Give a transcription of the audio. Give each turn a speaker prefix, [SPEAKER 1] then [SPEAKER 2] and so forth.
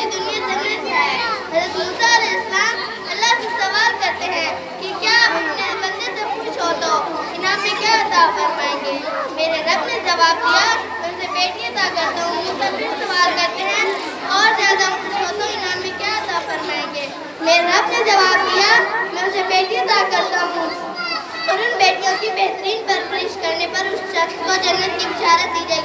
[SPEAKER 1] की दुनिया जन्नत है। हज़रत मूसा अलैहिस्सलाम अल्लाह से सवाल करते हैं कि क्या आप अपने बंदे से पूछो तो इनाम में क्या अता फरमाएंगे। मेरे रब ने जवाब दिया, मैं उसे बेटी अता करता हूँ। मूसा फिर सवाल करते हैं, और ज़्यादा पूछो तो इनाम में क्या अता फरमाएंगे। मेरे रब ने जवाब दिया, मैं उसे बेटी अता करता हूँ और उन बेटियों की बेहतरीन परवरिश करने पर उस शख्स को जन्नत की बिशारत दी जाएगी।